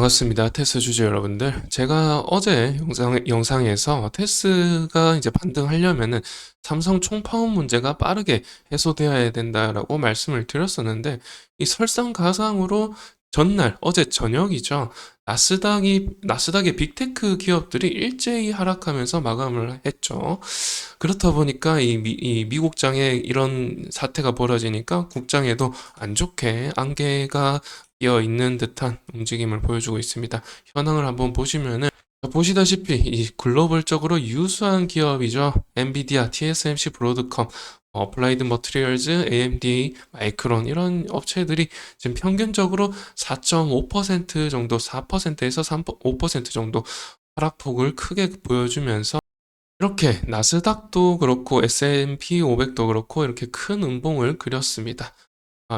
반갑습니다. 테스 주주 여러분들. 제가 어제 영상에서 테스가 이제 반등하려면은 삼성 총파업 문제가 빠르게 해소되어야 된다라고 말씀을 드렸었는데, 이 설상가상으로 전날, 어제 저녁이죠. 나스닥의 빅테크 기업들이 일제히 하락하면서 마감을 했죠. 그렇다 보니까 이 미국장에 이런 사태가 벌어지니까 국장에도 안 좋게 안개가 끼어 있는 듯한 움직임을 보여주고 있습니다. 현황을 한번 보시면은 보시다시피 이 글로벌적으로 유수한 기업이죠. 엔비디아, TSMC, 브로드컴, 어플라이드 머티리얼즈, AMD, 마이크론 이런 업체들이 지금 평균적으로 4.5% 정도, 4%에서 5% 정도 하락폭을 크게 보여주면서 이렇게 나스닥도 그렇고 S&P 500도 그렇고 이렇게 큰 음봉을 그렸습니다.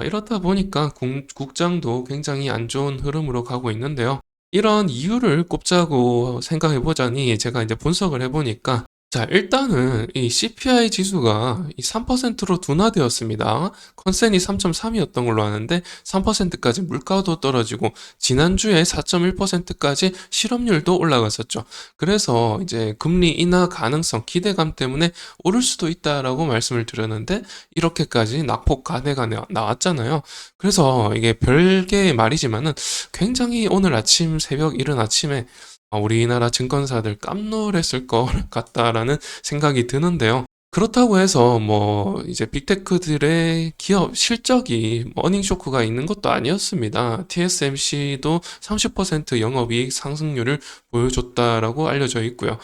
이렇다 보니까 국장도 굉장히 안 좋은 흐름으로 가고 있는데요. 이런 이유를 꼽자고 생각해 보자니 제가 이제 분석을 해 보니까 자, 일단은 이 CPI 지수가 이 3%로 둔화되었습니다. 컨센이 3.3이었던 걸로 아는데 3%까지 물가도 떨어지고 지난주에 4.1%까지 실업률도 올라갔었죠. 그래서 이제 금리 인하 가능성, 기대감 때문에 오를 수도 있다라고 말씀을 드렸는데 이렇게까지 낙폭 가대가 나왔잖아요. 그래서 이게 별개의 말이지만은 굉장히 오늘 아침 새벽 이른 아침에 우리나라 증권사들 깜놀했을 것 같다라는 생각이 드는데요. 그렇다고 해서 뭐 이제 빅테크들의 기업 실적이 어닝 쇼크가 있는 것도 아니었습니다. TSMC도 30% 영업이익 상승률을 보여줬다라고 알려져 있고요.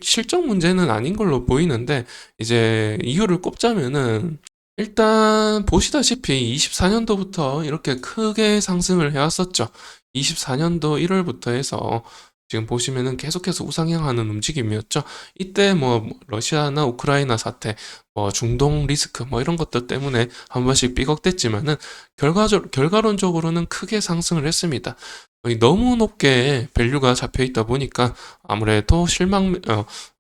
실적 문제는 아닌 걸로 보이는데 이제 이유를 꼽자면은 일단 보시다시피 24년도부터 이렇게 크게 상승을 해왔었죠. 24년도 1월부터 해서 지금 보시면은 계속해서 우상향하는 움직임이었죠. 이때 뭐 러시아나 우크라이나 사태, 뭐 중동 리스크 뭐 이런 것들 때문에 한 번씩 삐걱댔지만은 결과론적으로는 크게 상승을 했습니다. 너무 높게 밸류가 잡혀 있다 보니까 아무래도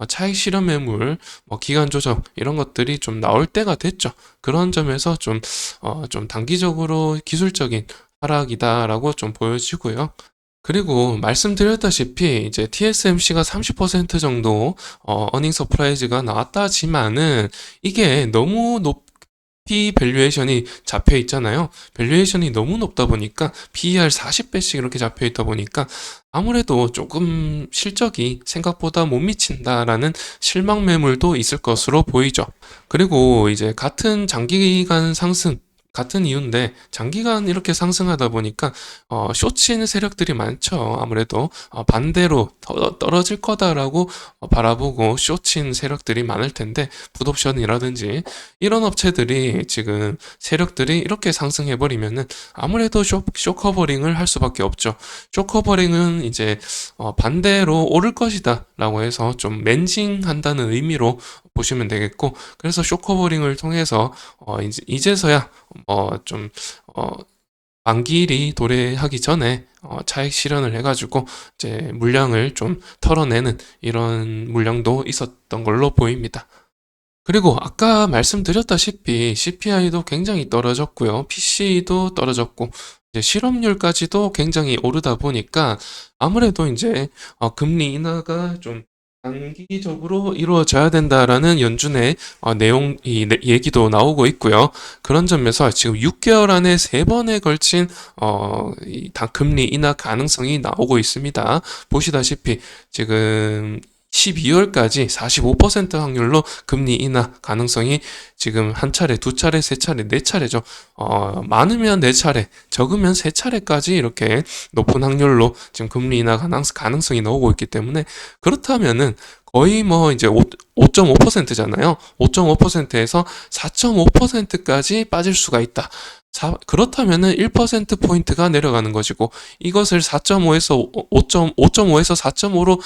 차익 실현 매물, 뭐 기간 조정 이런 것들이 좀 나올 때가 됐죠. 그런 점에서 좀 단기적으로 기술적인 하락이다라고 좀 보여지고요. 그리고 말씀드렸다시피 이제 TSMC가 30% 정도 어닝 서프라이즈가 나왔다지만은 이게 너무 높이 밸류에이션이 잡혀 있잖아요. 밸류에이션이 너무 높다 보니까 PER 40배씩 이렇게 잡혀 있다 보니까 아무래도 조금 실적이 생각보다 못 미친다라는 실망 매물도 있을 것으로 보이죠. 그리고 이제 같은 이유인데 장기간 이렇게 상승하다 보니까 쇼친 세력들이 많죠. 아무래도 반대로 떨어질 거다라고 바라보고 쇼친 세력들이 많을 텐데 풋옵션이라든지 이런 업체들이 지금 세력들이 이렇게 상승해 버리면은 아무래도 쇼커버링을 할 수밖에 없죠. 쇼커버링은 이제 반대로 오를 것이다라고 해서 좀 렌징한다는 의미로 보시면 되겠고, 그래서 쇼커버링을 통해서 이제서야 좀 만기일이 도래하기 전에 차익 실현을 해가지고 이제 물량을 좀 털어내는 이런 물량도 있었던 걸로 보입니다. 그리고 아까 말씀드렸다시피 CPI도 굉장히 떨어졌고요. PC도 떨어졌고 이제 실업률까지도 굉장히 오르다 보니까 아무래도 이제 금리 인하가 좀 단기적으로 이루어져야 된다라는 연준의 얘기도 나오고 있고요. 그런 점에서 지금 6개월 안에 3번에 걸친 금리 인하 가능성이 나오고 있습니다. 보시다시피 지금 12월까지 45% 확률로 금리 인하 가능성이 지금 한 차례, 두 차례, 세 차례, 네 차례죠. 많으면 네 차례, 적으면 세 차례까지 이렇게 높은 확률로 지금 금리 인하 가능성이 나오고 있기 때문에 그렇다면은 거의 뭐 이제 5.5%잖아요. 5.5%에서 4.5%까지 빠질 수가 있다. 그렇다면은 1%포인트가 내려가는 것이고, 이것을 5.5에서 4.5로,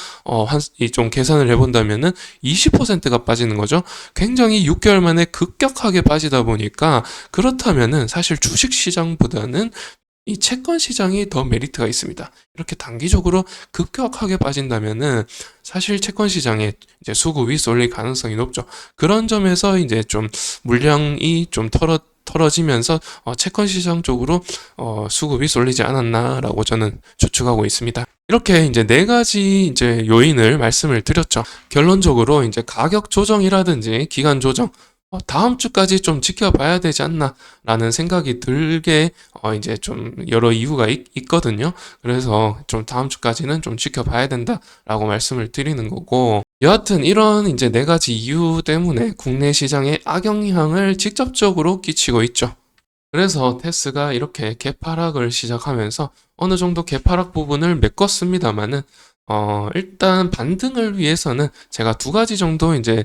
좀 계산을 해본다면은 20%가 빠지는 거죠. 굉장히 6개월 만에 급격하게 빠지다 보니까, 그렇다면은 사실 주식 시장보다는 이 채권 시장이 더 메리트가 있습니다. 이렇게 단기적으로 급격하게 빠진다면은 사실 채권 시장에 이제 수급이 쏠릴 가능성이 높죠. 그런 점에서 이제 좀 물량이 좀 털어지면서 채권 시장 쪽으로 수급이 쏠리지 않았나라고 저는 추측하고 있습니다. 이렇게 이제 네 가지 이제 요인을 말씀을 드렸죠. 결론적으로 이제 가격 조정이라든지 기간 조정, 다음 주까지 좀 지켜봐야 되지 않나라는 생각이 들게 이제 좀 여러 이유가 있거든요. 그래서 좀 다음 주까지는 좀 지켜봐야 된다라고 말씀을 드리는 거고, 여하튼 이런 이제 네 가지 이유 때문에 국내 시장에 악영향을 직접적으로 끼치고 있죠. 그래서 테스가 이렇게 개파락을 시작하면서 어느 정도 개파락 부분을 메꿨습니다만은 일단 반등을 위해서는 제가 두 가지 정도 이제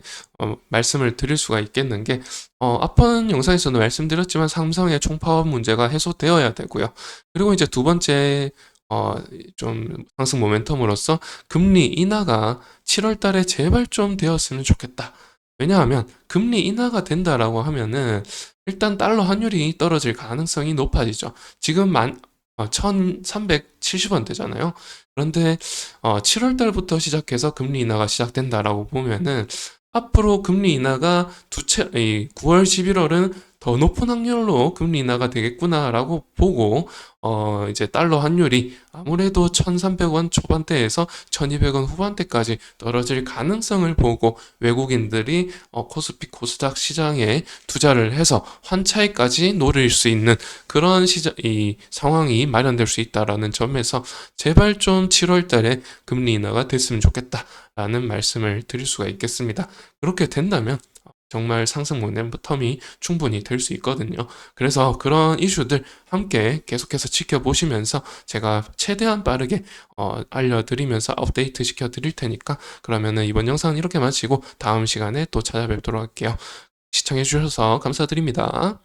말씀을 드릴 수가 있겠는 게, 앞번 영상에서도 말씀드렸지만 삼성의 총파업 문제가 해소되어야 되고요. 그리고 이제 두 번째 좀 상승 모멘텀으로서 금리 인하가 7월 달에 제발 좀 되었으면 좋겠다. 왜냐하면 금리 인하가 된다라고 하면은 일단 달러 환율이 떨어질 가능성이 높아지죠. 지금 1370원 되잖아요. 그런데 7월 달부터 시작해서 금리 인하가 시작된다라고 보면은 앞으로 금리 인하가 9월, 11월은 더 높은 확률로 금리 인하가 되겠구나라고 보고, 이제 달러 환율이 아무래도 1300원 초반대에서 1200원 후반대까지 떨어질 가능성을 보고 외국인들이 코스피 코스닥 시장에 투자를 해서 환차익까지 노릴 수 있는 그런 이 상황이 마련될 수 있다라는 점에서 제발 좀 7월 달에 금리 인하가 됐으면 좋겠다라는 말씀을 드릴 수가 있겠습니다. 그렇게 된다면 정말 상승 모멘텀이 충분히 될 수 있거든요. 그래서 그런 이슈들 함께 계속해서 지켜보시면서 제가 최대한 빠르게 알려드리면서 업데이트 시켜드릴 테니까, 그러면은 이번 영상은 이렇게 마치고 다음 시간에 또 찾아뵙도록 할게요. 시청해주셔서 감사드립니다.